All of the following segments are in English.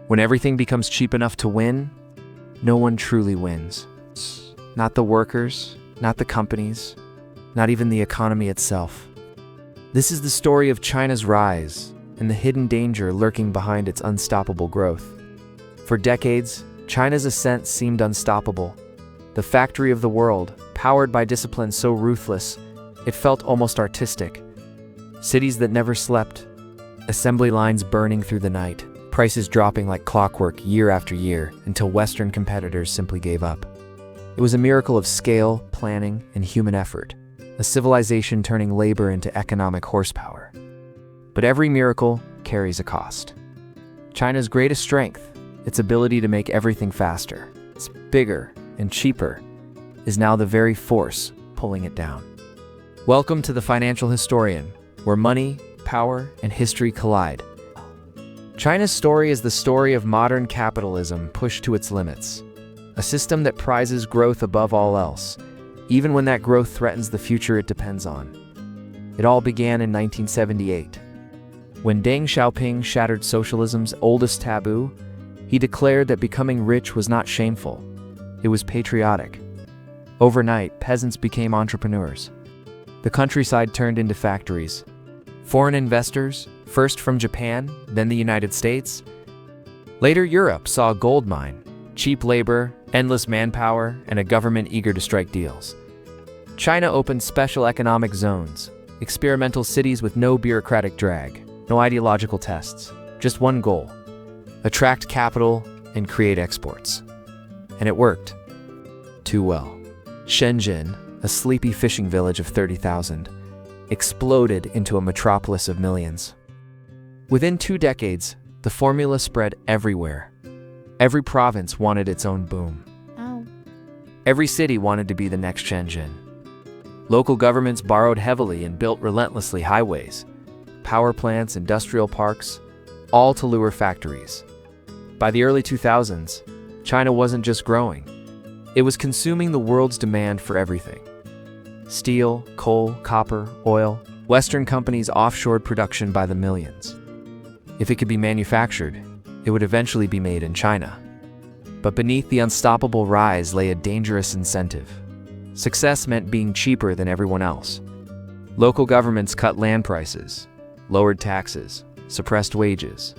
When everything becomes cheap enough to win, no one truly wins. Not the workers, not the companies, not even the economy itself. This is the story of China's rise and the hidden danger lurking behind its unstoppable growth. For decades, China's ascent seemed unstoppable. The factory of the world, powered by discipline so ruthless, it felt almost artistic. Cities that never slept, assembly lines burning through the night, prices dropping like clockwork year after year until Western competitors simply gave up. It was a miracle of scale, planning, and human effort, a civilization turning labor into economic horsepower. But every miracle carries a cost. China's greatest strength, its ability to make everything faster, it's bigger and cheaper, is now the very force pulling it down. Welcome to The Financial Historian, where money, power, and history collide. China's story is the story of modern capitalism pushed to its limits, a system that prizes growth above all else, even when that growth threatens the future it depends on. It all began in 1978. When Deng Xiaoping shattered socialism's oldest taboo, he declared that becoming rich was not shameful, it was patriotic. Overnight, peasants became entrepreneurs. The countryside turned into factories. Foreign investors, first from Japan, then the United States. Later, Europe saw a gold mine, cheap labor, endless manpower, and a government eager to strike deals. China opened special economic zones, experimental cities with no bureaucratic drag, no ideological tests, just one goal: attract capital and create exports. And it worked. Too well. Shenzhen, a sleepy fishing village of 30,000, exploded into a metropolis of millions. Within 2 decades, the formula spread everywhere. Every province wanted its own boom. Every city wanted to be the next Shenzhen. Local governments borrowed heavily and built relentlessly highways, power plants, industrial parks, all to lure factories. By the early 2000s, China wasn't just growing. It was consuming the world's demand for everything. Steel, coal, copper, oil. Western companies offshored production by the millions. If it could be manufactured, it would eventually be made in China. But beneath the unstoppable rise lay a dangerous incentive. Success meant being cheaper than everyone else. Local governments cut land prices, lowered taxes, suppressed wages.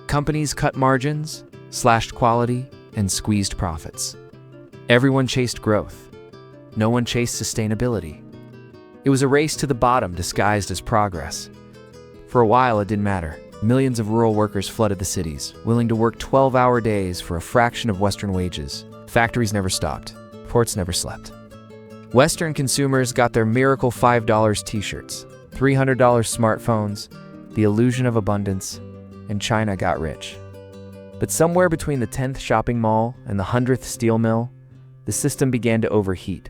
Companies cut margins, slashed quality, and squeezed profits. Everyone chased growth. No one chased sustainability. It was a race to the bottom disguised as progress. For a while, it didn't matter. Millions of rural workers flooded the cities, willing to work 12-hour days for a fraction of Western wages. Factories never stopped. Ports never slept. Western consumers got their miracle $5 t-shirts, $300 smartphones, the illusion of abundance, and China got rich. But somewhere between the 10th shopping mall and the 100th steel mill, the system began to overheat.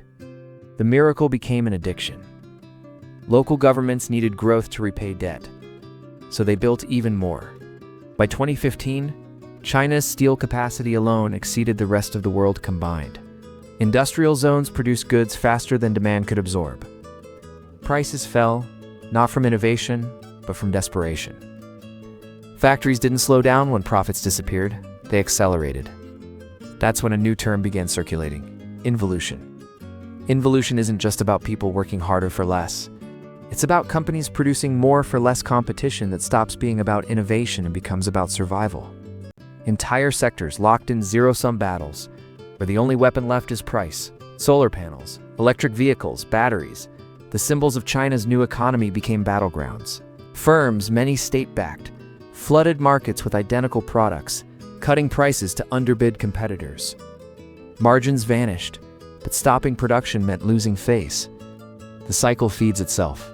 The miracle became an addiction. Local governments needed growth to repay debt, so they built even more. By 2015, China's steel capacity alone exceeded the rest of the world combined. Industrial zones produced goods faster than demand could absorb. Prices fell, not from innovation, but from desperation. Factories didn't slow down when profits disappeared, they accelerated. That's when a new term began circulating: involution. Involution isn't just about people working harder for less. It's about companies producing more for less competition that stops being about innovation and becomes about survival. Entire sectors locked in zero-sum battles, where the only weapon left is price. Solar panels, electric vehicles, batteries. The symbols of China's new economy became battlegrounds. Firms, many state-backed, flooded markets with identical products, cutting prices to underbid competitors. Margins vanished, but stopping production meant losing face. The cycle feeds itself.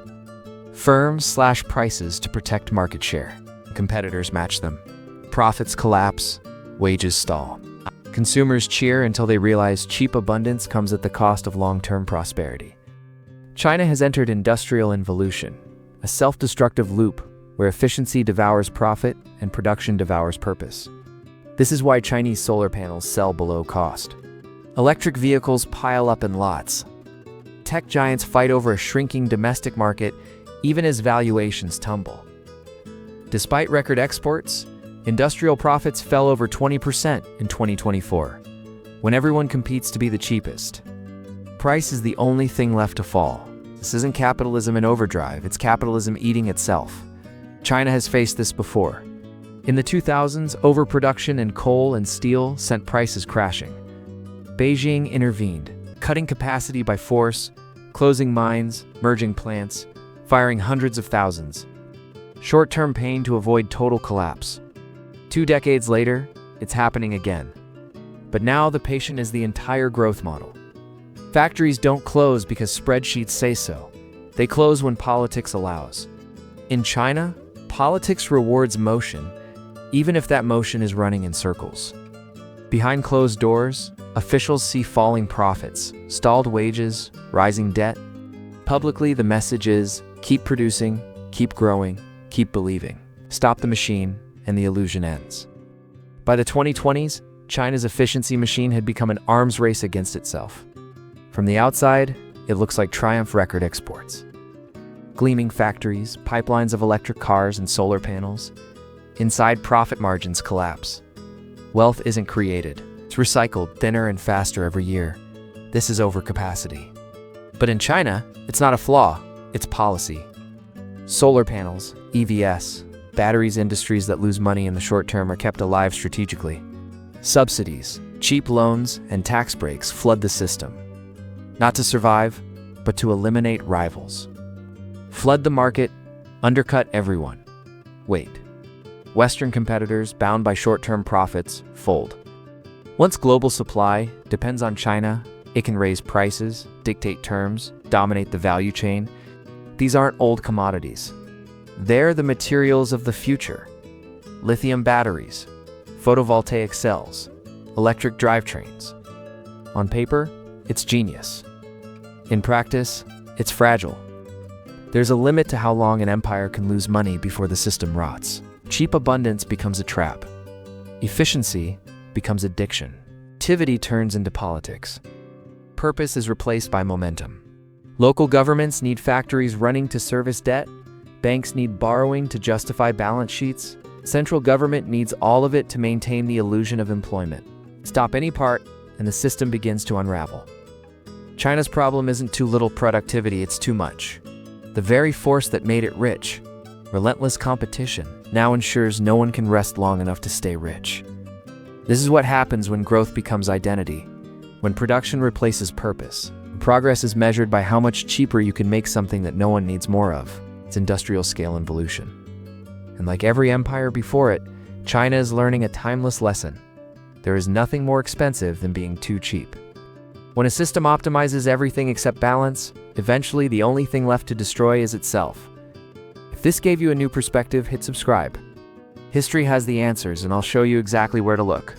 Firms slash prices to protect market share. Competitors match them. Profits collapse, wages stall. Consumers cheer until they realize cheap abundance comes at the cost of long-term prosperity. China has entered industrial involution, a self-destructive loop where efficiency devours profit and production devours purpose. This is why Chinese solar panels sell below cost. Electric vehicles pile up in lots. Tech giants fight over a shrinking domestic market even as valuations tumble. Despite record exports, Industrial profits fell over 20% in 2024, when everyone competes to be the cheapest. Price is the only thing left to fall. This isn't capitalism in overdrive, it's capitalism eating itself. China has faced this before. In the 2000s, overproduction in coal and steel sent prices crashing. Beijing intervened, cutting capacity by force, closing mines, merging plants, firing hundreds of thousands. Short-term pain to avoid total collapse. 2 decades later, it's happening again. But now the patient is the entire growth model. Factories don't close because spreadsheets say so. They close when politics allows. In China, politics rewards motion, even if that motion is running in circles. Behind closed doors, officials see falling profits, stalled wages, rising debt. Publicly, the message is, keep producing, keep growing, keep believing. Stop the machine, and the illusion ends. By the 2020s, China's efficiency machine had become an arms race against itself. From the outside, it looks like triumph record exports. Gleaming factories, pipelines of electric cars and solar panels. Inside, profit margins collapse. Wealth isn't created. It's recycled thinner and faster every year. This is overcapacity. But in China, it's not a flaw, it's policy. Solar panels, EVs, batteries industries that lose money in the short term are kept alive strategically. Subsidies, cheap loans, and tax breaks flood the system. Not to survive, but to eliminate rivals. Flood the market, undercut everyone. Wait. Western competitors, bound by short-term profits, fold. Once global supply depends on China, it can raise prices, dictate terms, dominate the value chain. These aren't old commodities. They're the materials of the future. Lithium batteries, photovoltaic cells, electric drivetrains. On paper, it's genius. In practice, it's fragile. There's a limit to how long an empire can lose money before the system rots. Cheap abundance becomes a trap. Efficiency becomes addiction. Activity turns into politics. Purpose is replaced by momentum. Local governments need factories running to service debt. Banks need borrowing to justify balance sheets. Central government needs all of it to maintain the illusion of employment. Stop any part, and the system begins to unravel. China's problem isn't too little productivity, it's too much. The very force that made it rich, relentless competition, now ensures no one can rest long enough to stay rich. This is what happens when growth becomes identity, when production replaces purpose. Progress is measured by how much cheaper you can make something that no one needs more of. It's industrial scale involution. And like every empire before it, China is learning a timeless lesson. There is nothing more expensive than being too cheap. When a system optimizes everything except balance, eventually the only thing left to destroy is itself. If this gave you a new perspective, hit subscribe. History has the answers, and I'll show you exactly where to look.